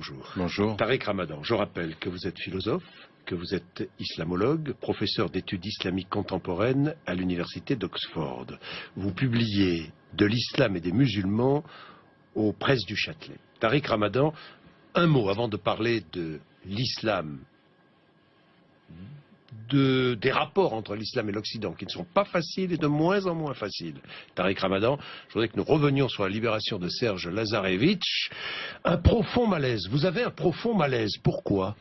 bonjour. Bonjour. Tariq Ramadan, je rappelle que vous êtes philosophe, que vous êtes islamologue, professeur d'études islamiques contemporaines à l'université d'Oxford. Vous publiez de l'islam et des musulmans aux presses du Châtelet. Tariq Ramadan, un mot avant de parler de l'islam, des rapports entre l'islam et l'Occident qui ne sont pas faciles et de moins en moins faciles. Tariq Ramadan, je voudrais que nous revenions sur la libération de Serge Lazarevitch. Un profond malaise. Vous avez un profond malaise. Pourquoi ?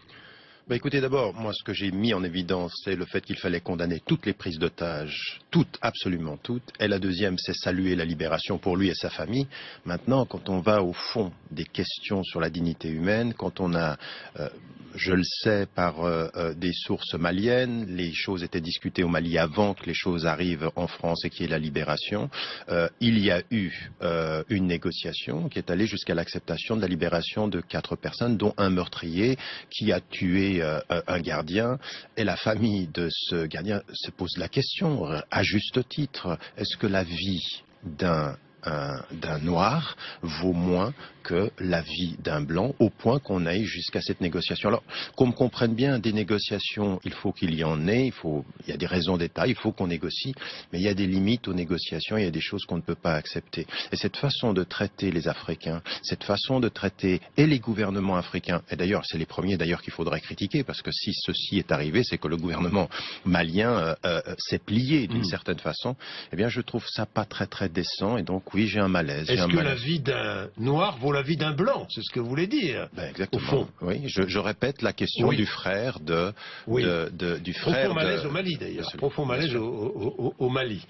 Écoutez, d'abord, moi, ce que j'ai mis en évidence, c'est le fait qu'il fallait condamner toutes les prises d'otages, toutes, absolument toutes. Et la deuxième, c'est saluer la libération pour lui et sa famille. Maintenant, quand on va au fond des questions sur la dignité humaine, quand on a, je le sais par des sources maliennes, les choses étaient discutées au Mali avant que les choses arrivent en France et qu'il y ait la libération, il y a eu une négociation qui est allée jusqu'à l'acceptation de la libération de 4 personnes, dont un meurtrier qui a tué un gardien, et la famille de ce gardien se pose la question, à juste titre, est-ce que la vie d'un noir vaut moins que la vie d'un blanc, au point qu'on aille jusqu'à cette négociation. Alors, qu'on me comprenne bien, des négociations, il faut qu'il y en ait, il y a des raisons d'État, il faut qu'on négocie, mais il y a des limites aux négociations, il y a des choses qu'on ne peut pas accepter. Et cette façon de traiter les Africains, cette façon de traiter et les gouvernements africains, et d'ailleurs, c'est les premiers d'ailleurs qu'il faudrait critiquer, parce que si ceci est arrivé, c'est que le gouvernement malien s'est plié d'une certaine façon, eh bien, je trouve ça pas très très décent, et donc oui, j'ai un malaise. Est-ce que la vie d'un noir vaut la vie d'un blanc? C'est ce que vous voulez dire. Exactement. Au fond. Oui, je répète la question du frère du frère. Profond malaise au Mali d'ailleurs. Profond malaise au Mali.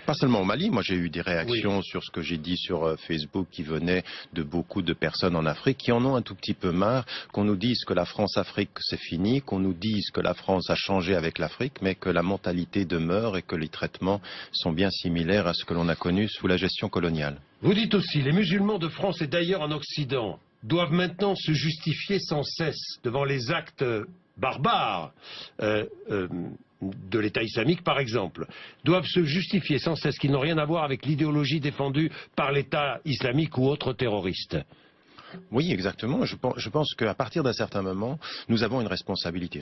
Pas seulement au Mali. Moi, j'ai eu des réactions sur ce que j'ai dit sur Facebook qui venaient de beaucoup de personnes en Afrique qui en ont un tout petit peu marre qu'on nous dise que la France-Afrique c'est fini, qu'on nous dise que la France a changé avec l'Afrique, mais que la mentalité demeure et que les traitements sont bien similaires à ce que l'on a connu sous la gestion coloniale. Vous dites aussi, les musulmans de France et d'ailleurs en Occident doivent maintenant se justifier sans cesse devant les actes barbares de l'État islamique, par exemple, doivent se justifier sans cesse qu'ils n'ont rien à voir avec l'idéologie défendue par l'État islamique ou autres terroristes. Oui, exactement. Je pense qu'à partir d'un certain moment, nous avons une responsabilité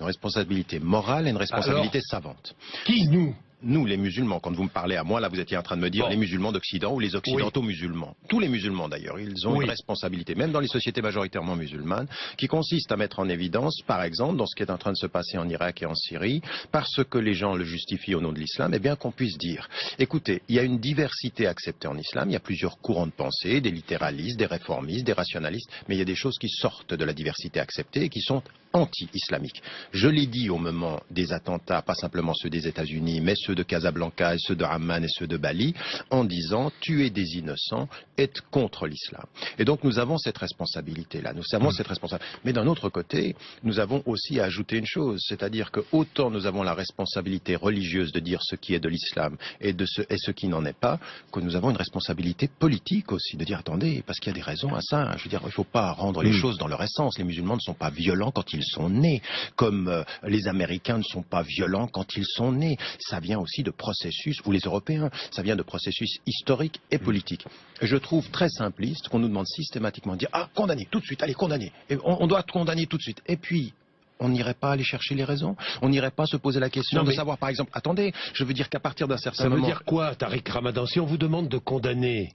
morale et une responsabilité savante. Qui, nous ? Nous, les musulmans, quand vous me parlez à moi, là vous étiez en train de me dire les musulmans d'Occident ou les occidentaux musulmans. Tous les musulmans d'ailleurs, ils ont une responsabilité, même dans les sociétés majoritairement musulmanes, qui consiste à mettre en évidence, par exemple, dans ce qui est en train de se passer en Irak et en Syrie, parce que les gens le justifient au nom de l'islam, eh bien qu'on puisse dire, écoutez, il y a une diversité acceptée en islam, il y a plusieurs courants de pensée, des littéralistes, des réformistes, des rationalistes, mais il y a des choses qui sortent de la diversité acceptée et qui sont anti-islamiques. Je l'ai dit au moment des attentats, pas simplement ceux des États-Unis, mais ceux de Casablanca, et ceux de Amman et ceux de Bali, en disant tuer des innocents est contre l'islam. Et donc nous avons cette responsabilité-là, nous avons cette responsabilité. Mais d'un autre côté, nous avons aussi à ajouter une chose, c'est-à-dire que autant nous avons la responsabilité religieuse de dire ce qui est de l'islam et ce qui n'en est pas, que nous avons une responsabilité politique aussi, de dire attendez, parce qu'il y a des raisons à ça. Je veux dire, il ne faut pas rendre les choses dans leur essence. Les musulmans ne sont pas violents quand ils sont nés, comme les Américains ne sont pas violents quand ils sont nés. Ça vient aussi de processus, ou les Européens, ça vient de processus historiques et politiques. Je trouve très simpliste qu'on nous demande systématiquement de dire ah, condamner tout de suite, allez, condamner. Et on doit condamner tout de suite. Et puis, on n'irait pas aller chercher les raisons? On n'irait pas se poser la question de savoir, par exemple, attendez, je veux dire qu'à partir d'un certain moment... Ça veut dire quoi, Tariq Ramadan? Si on vous demande de condamner,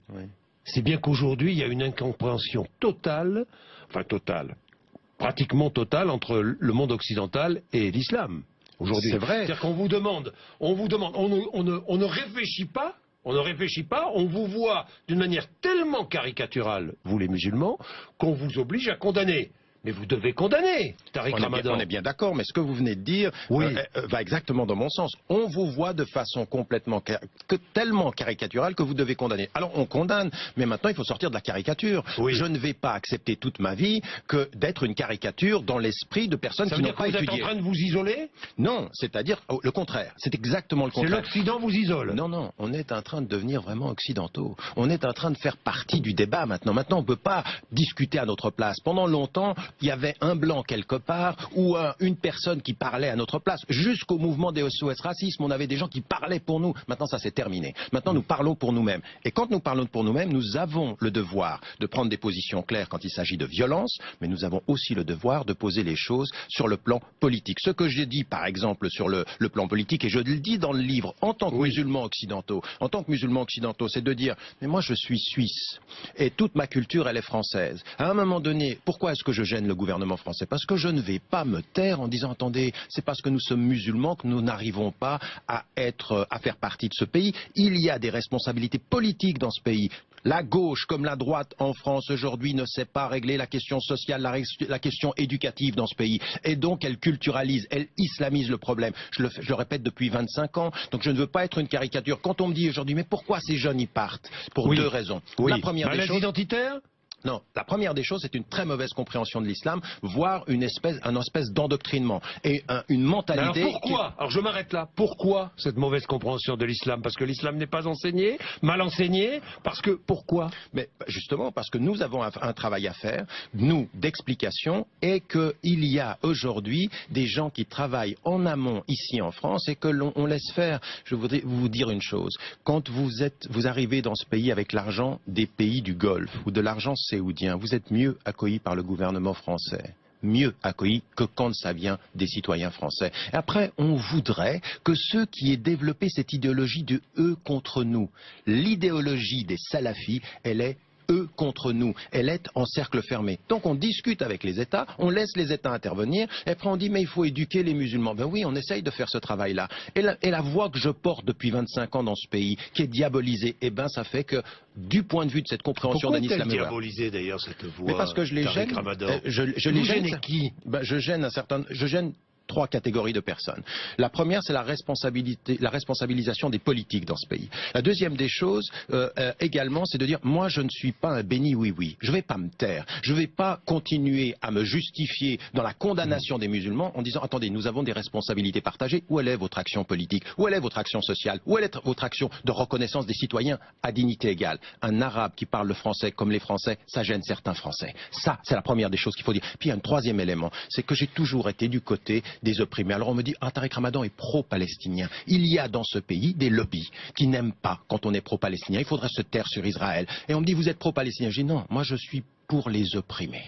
c'est bien qu'aujourd'hui, il y a une incompréhension totale, pratiquement totale, entre le monde occidental et l'islam. Aujourd'hui. C'est vrai. C'est-à-dire qu'on vous demande, on ne réfléchit pas, on vous voit d'une manière tellement caricaturale, vous les musulmans, qu'on vous oblige à condamner. Mais vous devez condamner, Tariq Ramadan. On est bien d'accord, mais ce que vous venez de dire va exactement dans mon sens. On vous voit de façon tellement caricaturale que vous devez condamner. Alors on condamne, mais maintenant il faut sortir de la caricature. Je ne vais pas accepter toute ma vie que d'être une caricature dans l'esprit de personnes qui n'ont pas étudié. Vous êtes en train de vous isoler? Non, c'est-à-dire le contraire. C'est exactement le contraire. C'est l'Occident vous isole? Non, on est en train de devenir vraiment occidentaux. On est en train de faire partie du débat maintenant. Maintenant, on ne peut pas discuter à notre place. Pendant longtemps, il y avait un blanc quelque part ou une personne qui parlait à notre place. Jusqu'au mouvement des SOS Racisme, on avait des gens qui parlaient pour nous. Maintenant, ça c'est terminé. Maintenant, nous parlons pour nous-mêmes. Et quand nous parlons pour nous-mêmes, nous avons le devoir de prendre des positions claires quand il s'agit de violence, mais nous avons aussi le devoir de poser les choses sur le plan politique. Ce que j'ai dit, par exemple, sur le plan politique, et je le dis dans le livre, en tant que musulmans occidentaux, c'est de dire, mais moi je suis suisse, et toute ma culture, elle est française. À un moment donné, pourquoi est-ce que je gêne le gouvernement français? Parce que je ne vais pas me taire en disant, attendez, c'est parce que nous sommes musulmans que nous n'arrivons pas à faire partie de ce pays. Il y a des responsabilités politiques dans ce pays. La gauche comme la droite en France aujourd'hui ne sait pas régler la question sociale, la question éducative dans ce pays. Et donc elle culturalise, elle islamise le problème. Je le répète depuis 25 ans, donc je ne veux pas être une caricature. Quand on me dit aujourd'hui, mais pourquoi ces jeunes y partent? Pour deux raisons. La première des choses, identitaire? Non, la première des choses, c'est une très mauvaise compréhension de l'islam, voire une espèce d'endoctrinement et une mentalité. Alors pourquoi? Alors je m'arrête là. Pourquoi cette mauvaise compréhension de l'islam? Parce que l'islam n'est pas enseigné, mal enseigné. Parce que pourquoi? Mais justement parce que nous avons un travail à faire, nous d'explication, et qu'il y a aujourd'hui des gens qui travaillent en amont ici en France et que l'on laisse faire. Je voudrais vous dire une chose. Quand vous arrivez dans ce pays avec l'argent des pays du Golfe ou de l'argent saoudien, vous êtes mieux accueillis par le gouvernement français. Mieux accueillis que quand ça vient des citoyens français. Et après, on voudrait que ceux qui aient développé cette idéologie de eux contre nous, l'idéologie des salafis, elle est eux contre nous. Elle est en cercle fermé. Donc on discute avec les États, on laisse les États intervenir, et après on dit mais il faut éduquer les musulmans. Ben oui, on essaye de faire ce travail-là. Et la voix que je porte depuis 25 ans dans ce pays, qui est diabolisée, eh ben ça fait que du point de vue de cette compréhension d'un islam... Pourquoi est-elle diabolisée d'ailleurs cette voix? Mais parce que je les gêne. Je les gêne qui? Ben, je gêne trois catégories de personnes. La première, c'est la responsabilisation des politiques dans ce pays. La deuxième des choses, également, c'est de dire, moi, je ne suis pas un béni oui-oui. Je ne vais pas me taire. Je ne vais pas continuer à me justifier dans la condamnation des musulmans en disant, attendez, nous avons des responsabilités partagées. Où elle est votre action politique? Où elle est votre action sociale? Où elle est votre action de reconnaissance des citoyens à dignité égale? Un arabe qui parle le français comme les Français, ça gêne certains Français. Ça, c'est la première des choses qu'il faut dire. Puis il y a un troisième élément, c'est que j'ai toujours été du côté des opprimés. Alors on me dit, Tariq Ramadan est pro-palestinien. Il y a dans ce pays des lobbies qui n'aiment pas quand on est pro-palestinien. Il faudrait se taire sur Israël. Et on me dit, vous êtes pro-palestinien. Je dis, non, moi je suis pour les opprimés.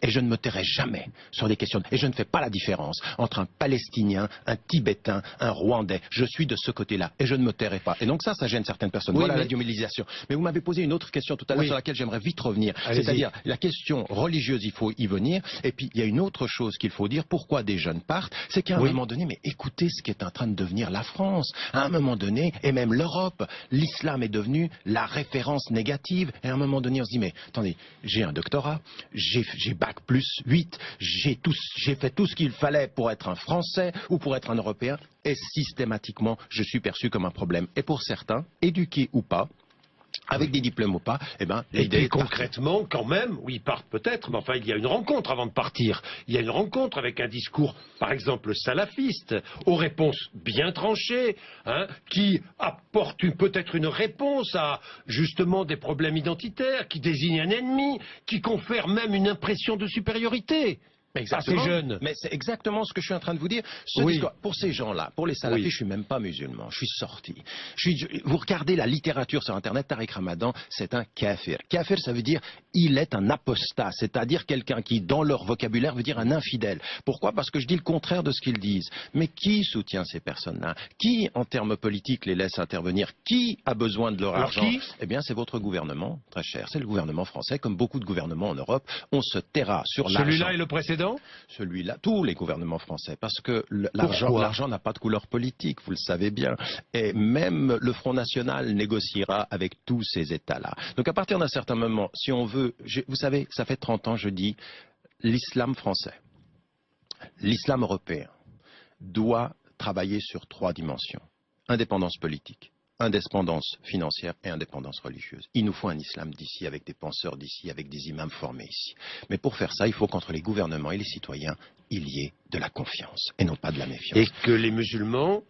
Et je ne me tairai jamais sur des questions. Et je ne fais pas la différence entre un Palestinien, un Tibétain, un Rwandais. Je suis de ce côté-là. Et je ne me tairai pas. Et donc ça gêne certaines personnes. Voilà la diabolisation. Mais vous m'avez posé une autre question tout à l'heure sur laquelle j'aimerais vite revenir. C'est-à-dire la question religieuse, il faut y venir. Et puis il y a une autre chose qu'il faut dire. Pourquoi des jeunes partent? C'est qu'à un moment donné, mais écoutez ce qui est en train de devenir la France. À un moment donné, et même l'Europe, l'islam est devenu la référence négative. Et à un moment donné, on se dit, mais attendez, j'ai un doctorat, j'ai bac plus 8, j'ai fait tout ce qu'il fallait pour être un Français ou pour être un Européen, et systématiquement, je suis perçu comme un problème. Et pour certains, éduqués ou pas, avec des diplômes ou pas, eh ben, l'idée concrètement, quand même, oui, ils partent peut-être, mais enfin, il y a une rencontre avant de partir. Il y a une rencontre avec un discours, par exemple, salafiste, aux réponses bien tranchées, qui apporte peut-être une réponse à, justement, des problèmes identitaires, qui désigne un ennemi, qui confère même une impression de supériorité. Exactement. À ces jeunes. Mais c'est exactement ce que je suis en train de vous dire. Pour ces gens-là, pour les salafis, je suis même pas musulman. Je suis sorti. Vous regardez la littérature sur Internet, Tariq Ramadan, c'est un kafir. Kafir, ça veut dire il est un apostat, c'est-à-dire quelqu'un qui, dans leur vocabulaire, veut dire un infidèle. Pourquoi? Parce que je dis le contraire de ce qu'ils disent. Mais qui soutient ces personnes-là? Qui, en termes politiques, les laisse intervenir? Qui a besoin de leur argent? Eh bien, c'est votre gouvernement, très cher. C'est le gouvernement français, comme beaucoup de gouvernements en Europe. On se taira sur l'argent. Celui-là et le précédent? Celui-là, tous les gouvernements français, parce que l'argent n'a pas de couleur politique, vous le savez bien. Et même le Front National négociera avec tous ces États-là. Donc à partir d'un certain moment, si on veut, vous savez, ça fait 30 ans, je dis, l'islam français, l'islam européen doit travailler sur 3 dimensions. Indépendance politique, indépendance financière et indépendance religieuse. Il nous faut un islam d'ici, avec des penseurs d'ici, avec des imams formés ici. Mais pour faire ça, il faut qu'entre les gouvernements et les citoyens, il y ait de la confiance et non pas de la méfiance. Et que les musulmans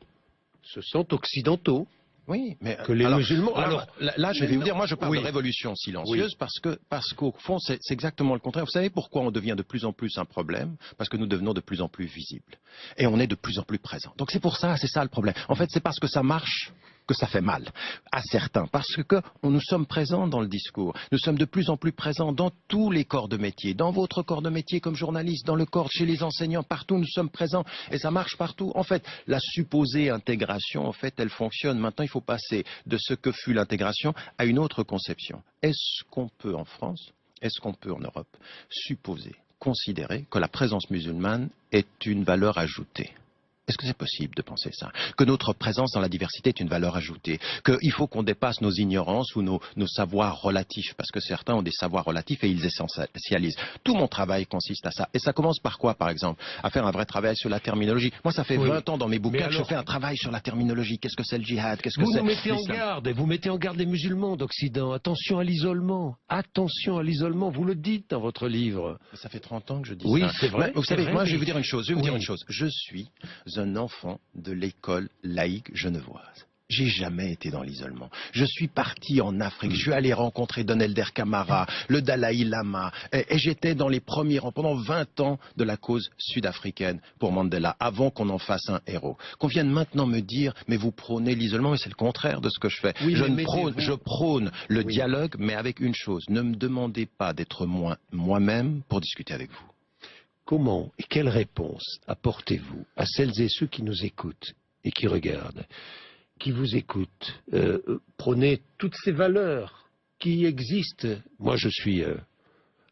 se sentent occidentaux. Oui, mais que les musulmans... Alors, là, je vais vous dire, moi je parle de révolution silencieuse parce qu'au fond, c'est exactement le contraire. Vous savez pourquoi on devient de plus en plus un problème? Parce que nous devenons de plus en plus visibles. Et on est de plus en plus présents. Donc c'est pour ça, c'est ça le problème. En fait, c'est parce que ça marche que ça fait mal à certains. Parce que nous sommes présents dans le discours. Nous sommes de plus en plus présents dans tous les corps de métier. Dans votre corps de métier comme journaliste, dans le corps, chez les enseignants, partout, nous sommes présents. Et ça marche partout. En fait, la supposée intégration, en fait, elle fonctionne. Maintenant, il faut passer de ce que fut l'intégration à une autre conception. Est-ce qu'on peut en France, est-ce qu'on peut en Europe supposer, considérer que la présence musulmane est une valeur ajoutée? Est-ce que c'est possible de penser ça? Que notre présence dans la diversité est une valeur ajoutée? Qu'il faut qu'on dépasse nos ignorances ou nos savoirs relatifs? Parce que certains ont des savoirs relatifs et ils essentialisent. Tout mon travail consiste à ça. Et ça commence par quoi, par exemple? À faire un vrai travail sur la terminologie. Moi, ça fait 20 ans dans mes bouquins que je fais un travail sur la terminologie. Qu'est-ce que c'est le djihad? Qu'est-ce que c'est l'islam? Vous nous mettez en garde, et vous mettez en garde les musulmans d'Occident. Attention à l'isolement. Attention à l'isolement. Vous le dites dans votre livre. Ça fait 30 ans que je dis ça. Oui, c'est vrai. Vous savez, moi, je vais vous dire une chose. Je suis un enfant de l'école laïque genevoise. J'ai jamais été dans l'isolement. Je suis parti en Afrique, je suis allé rencontrer Don Helder Camara, le Dalai Lama, et j'étais dans les premiers rangs pendant 20 ans de la cause sud-africaine pour Mandela, avant qu'on en fasse un héros. Qu'on vienne maintenant me dire, mais vous prônez l'isolement, mais c'est le contraire de ce que je fais. Oui, je prône le dialogue, mais avec une chose, ne me demandez pas d'être moi-même pour discuter avec vous. Comment et quelle réponse apportez-vous à celles et ceux qui nous écoutent et qui regardent, qui vous écoutent, prônez toutes ces valeurs qui existent? Moi, je suis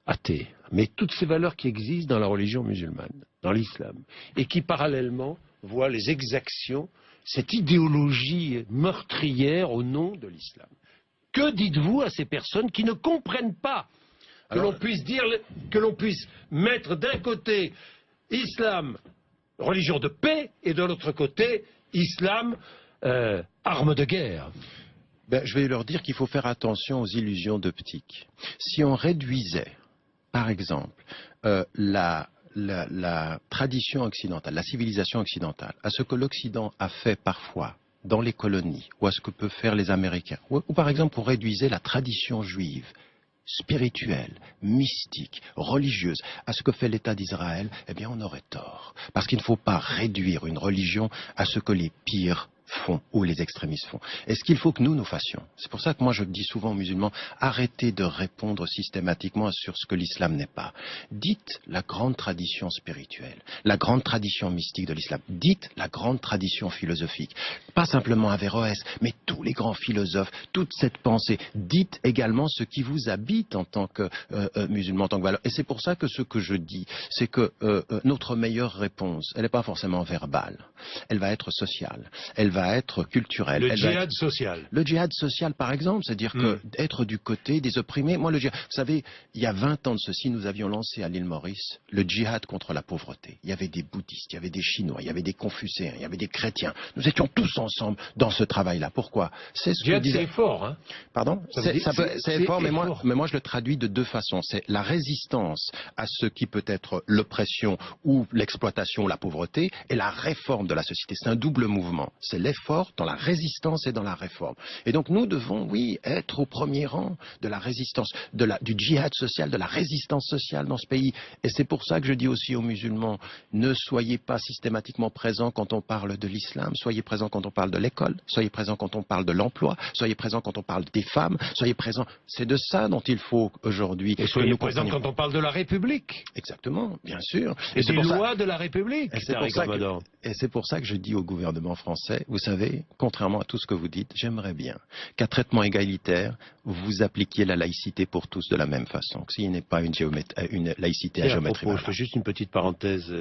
athée, mais toutes ces valeurs qui existent dans la religion musulmane, dans l'islam, et qui parallèlement voient les exactions, cette idéologie meurtrière au nom de l'islam. Que dites-vous à ces personnes qui ne comprennent pas que l'on puisse dire, que l'on puisse mettre d'un côté islam, religion de paix, et de l'autre côté islam, arme de guerre? Je vais leur dire qu'il faut faire attention aux illusions d'optique. Si on réduisait, par exemple, la tradition occidentale, la civilisation occidentale, à ce que l'Occident a fait parfois dans les colonies, ou à ce que peuvent faire les Américains, ou par exemple on réduisait la tradition juive, spirituelle, mystique, religieuse, à ce que fait l'État d'Israël, eh bien on aurait tort. Parce qu'il ne faut pas réduire une religion à ce que les pires font ou les extrémistes font. Et ce qu'il faut que nous fassions, c'est pour ça que moi je dis souvent aux musulmans, arrêtez de répondre systématiquement sur ce que l'islam n'est pas. Dites la grande tradition spirituelle, la grande tradition mystique de l'islam, dites la grande tradition philosophique. Pas simplement Averroès, mais tous les grands philosophes, toute cette pensée. Dites également ce qui vous habite en tant que musulman, en tant que valeur. Et c'est pour ça que ce que je dis, c'est que notre meilleure réponse, elle n'est pas forcément verbale, elle va être sociale, elle va être culturelle. Le djihad social. Le djihad social, par exemple, c'est-à-dire que être du côté des opprimés. Moi, le djihad, vous savez, il y a 20 ans de ceci, nous avions lancé à l'île Maurice le djihad contre la pauvreté. Il y avait des bouddhistes, il y avait des chinois, il y avait des confucéens, il y avait des chrétiens. Nous étions tous ensemble dans ce travail-là. Pourquoi? C'est ce que disait... C'est fort, hein? Pardon? C'est fort, mais moi je le traduis de deux façons. C'est la résistance à ce qui peut être l'oppression ou l'exploitation ou la pauvreté et la réforme de la société. C'est un double mouvement. C'est l'effort dans la résistance et dans la réforme. Et donc nous devons, oui, être au premier rang de la résistance, du djihad social, de la résistance sociale dans ce pays. Et c'est pour ça que je dis aussi aux musulmans, ne soyez pas systématiquement présents quand on parle de l'islam, soyez présents quand on parle de l'école, soyez présents quand on parle de l'emploi, soyez présents quand on parle des femmes, soyez présents. C'est de ça dont il faut aujourd'hui. Et soyez présents quand on parle de la République. Exactement, bien sûr. Et des lois de la République. Et c'est pour ça que je dis au gouvernement français, vous savez, contrairement à tout ce que vous dites, j'aimerais bien qu'à traitement égalitaire, vous appliquiez la laïcité pour tous de la même façon, que s'il n'est pas une laïcité à géométrie variable. Je fais juste une petite parenthèse.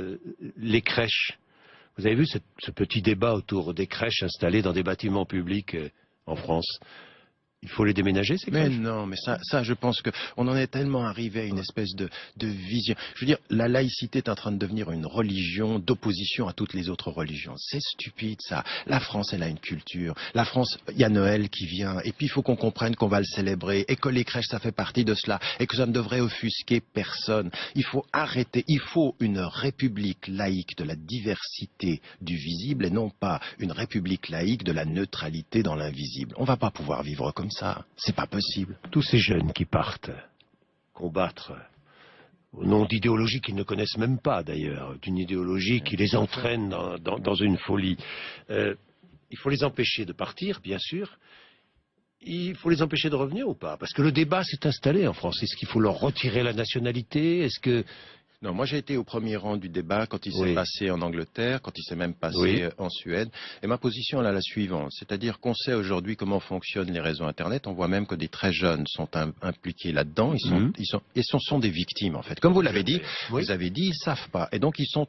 Les crèches, vous avez vu ce petit débat autour des crèches installées dans des bâtiments publics en France? Il faut les déménager, ces Mais crèches? non, mais ça, je pense que on en est tellement arrivé à une espèce de vision. Je veux dire, la laïcité est en train de devenir une religion d'opposition à toutes les autres religions. C'est stupide, ça. La France, elle a une culture. La France, il y a Noël qui vient, et puis il faut qu'on comprenne qu'on va le célébrer, et que les crèches, ça fait partie de cela, et que ça ne devrait offusquer personne. Il faut arrêter. Il faut une république laïque de la diversité du visible, et non pas une république laïque de la neutralité dans l'invisible. On va pas pouvoir vivre comme ça. C'est pas possible. Tous ces jeunes qui partent combattre au nom d'idéologies qu'ils ne connaissent même pas d'ailleurs, d'une idéologie qui les entraîne dans une folie. Il faut les empêcher de partir, bien sûr. Il faut les empêcher de revenir ou pas? Parce que le débat s'est installé en France. Est-ce qu'il faut leur retirer la nationalité? Est-ce que... Non, moi j'ai été au premier rang du débat quand il s'est passé en Angleterre, quand il s'est même passé en Suède. Et ma position elle est la suivante, c'est-à-dire qu'on sait aujourd'hui comment fonctionnent les réseaux Internet. On voit même que des très jeunes sont impliqués là-dedans. Ils sont des victimes en fait. Comme vous l'avez dit, vous avez dit, ils savent pas. Et donc ils sont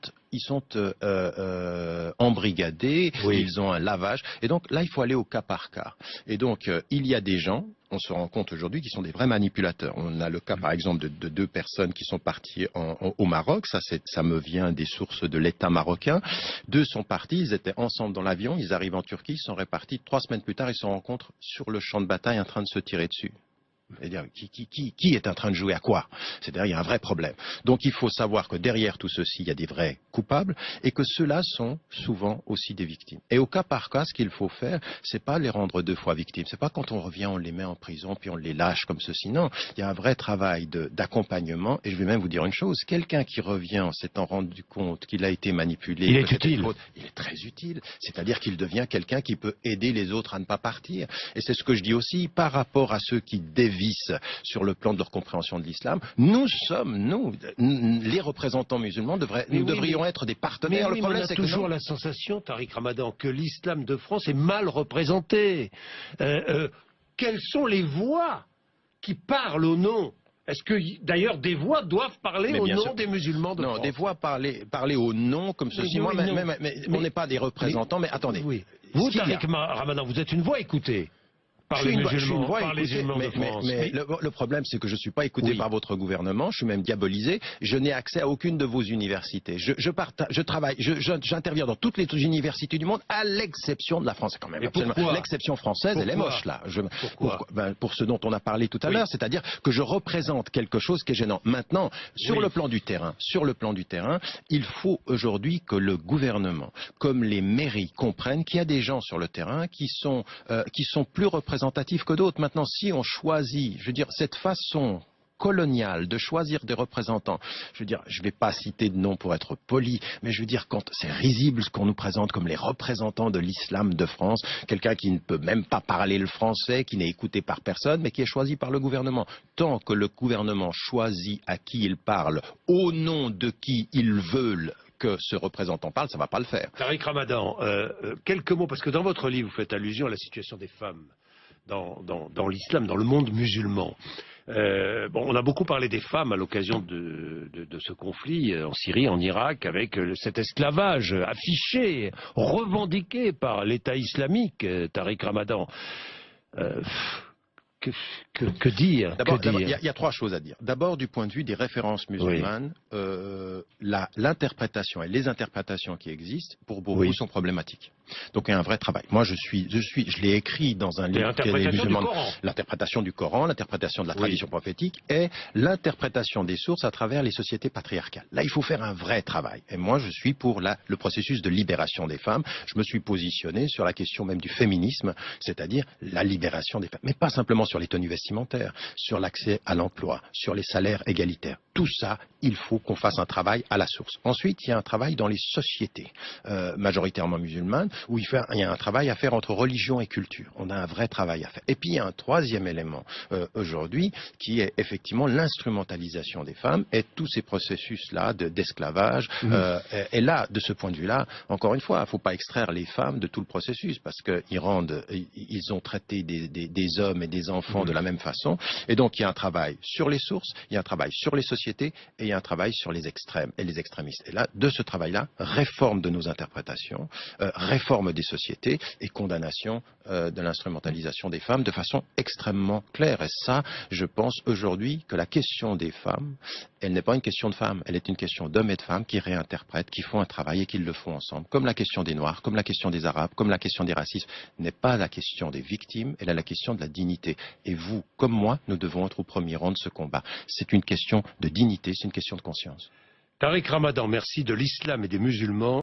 embrigadés, ils ont un lavage. Et donc là, il faut aller au cas par cas. Et donc il y a des gens, on se rend compte aujourd'hui, qui sont des vrais manipulateurs. On a le cas, par exemple, de 2 personnes qui sont parties au Maroc. Ça me vient des sources de l'État marocain. 2 sont partis, ils étaient ensemble dans l'avion, ils arrivent en Turquie, ils sont répartis. 3 semaines plus tard, ils se rencontrent sur le champ de bataille en train de se tirer dessus. C'est-à-dire, qui est en train de jouer à quoi? C'est-à-dire, il y a un vrai problème. Donc, il faut savoir que derrière tout ceci, il y a des vrais coupables et que ceux-là sont souvent aussi des victimes. Et au cas par cas, ce qu'il faut faire, c'est pas les rendre 2 fois victimes. C'est pas quand on revient, on les met en prison puis on les lâche comme ceci. Non, il y a un vrai travail d'accompagnement. Et je vais même vous dire une chose. Quelqu'un qui revient en s'étant rendu compte qu'il a été manipulé, il est utile. Il est très utile. C'est-à-dire qu'il devient quelqu'un qui peut aider les autres à ne pas partir. Et c'est ce que je dis aussi par rapport à ceux qui dévient sur le plan de leur compréhension de l'islam. Nous, les représentants musulmans, devrions être des partenaires. Le problème, c'est toujours la sensation, Tariq Ramadan, que l'islam de France est mal représenté. Quelles sont les voix qui parlent au nom? Est-ce que, d'ailleurs, des voix doivent parler au nom des musulmans de France? Non, des voix parler au nom comme ceci. Mais on n'est pas des représentants, mais attendez. Vous, Tariq Ramadan, vous êtes une voix écoutée. Par les musulmans de France. Mais le problème, c'est que je ne suis pas écouté par votre gouvernement, je suis même diabolisé, je n'ai accès à aucune de vos universités. J'interviens dans toutes les universités du monde, à l'exception de la France. Quand même, l'exception française, elle est moche, là. Pour ce dont on a parlé tout à l'heure, c'est-à-dire que je représente quelque chose qui est gênant. Maintenant, sur le plan du terrain, il faut aujourd'hui que le gouvernement, comme les mairies, comprennent qu'il y a des gens sur le terrain qui sont plus représentatifs que d'autres. Maintenant, si on choisit, je veux dire, cette façon coloniale de choisir des représentants, je veux dire, je ne vais pas citer de nom pour être poli, mais je veux dire, quand c'est risible ce qu'on nous présente comme les représentants de l'islam de France, quelqu'un qui ne peut même pas parler le français, qui n'est écouté par personne, mais qui est choisi par le gouvernement. Tant que le gouvernement choisit à qui il parle, au nom de qui ils veulent que ce représentant parle, ça ne va pas le faire. Tariq Ramadan, quelques mots, parce que dans votre livre, vous faites allusion à la situation des femmes dans l'islam, dans le monde musulman. On a beaucoup parlé des femmes à l'occasion de ce conflit en Syrie, en Irak, avec cet esclavage affiché, revendiqué par l'État islamique, Tariq Ramadan. Que dire? D'abord, il y a 3 choses à dire. D'abord, du point de vue des références musulmanes, l'interprétation et les interprétations qui existent, pour beaucoup, sont problématiques. Donc, il y a un vrai travail. Moi, je l'ai écrit dans un livre qui est musulman. L'interprétation du Coran, l'interprétation de la tradition prophétique et l'interprétation des sources à travers les sociétés patriarcales. Là, il faut faire un vrai travail. Et moi, je suis pour le processus de libération des femmes. Je me suis positionné sur la question même du féminisme, c'est-à-dire la libération des femmes. Mais pas simplement sur les tenues vestimentaires, sur l'accès à l'emploi, sur les salaires égalitaires. Tout ça, il faut qu'on fasse un travail à la source. Ensuite, il y a un travail dans les sociétés majoritairement musulmanes, où il y a un travail à faire entre religion et culture. On a un vrai travail à faire. Et puis, il y a un 3e élément aujourd'hui, qui est effectivement l'instrumentalisation des femmes et tous ces processus-là d'esclavage. Et là, de ce point de vue-là, encore une fois, il ne faut pas extraire les femmes de tout le processus, parce qu'ils ont traité des hommes et des enfants de la même façon. Et donc, il y a un travail sur les sources, il y a un travail sur les sociétés, et il y a un travail sur les extrêmes et les extrémistes. Et là, de ce travail-là, réforme de nos interprétations, réforme réforme des sociétés et condamnation de l'instrumentalisation des femmes de façon extrêmement claire. Et ça, je pense aujourd'hui que la question des femmes, elle n'est pas une question de femmes, elle est une question d'hommes et de femmes qui réinterprètent, qui font un travail et qui le font ensemble. Comme la question des Noirs, comme la question des Arabes, comme la question des racismes, n'est pas la question des victimes, elle est la question de la dignité. Et vous, comme moi, nous devons être au premier rang de ce combat. C'est une question de dignité, c'est une question de conscience. Tariq Ramadan, merci. De l'islam et des musulmans.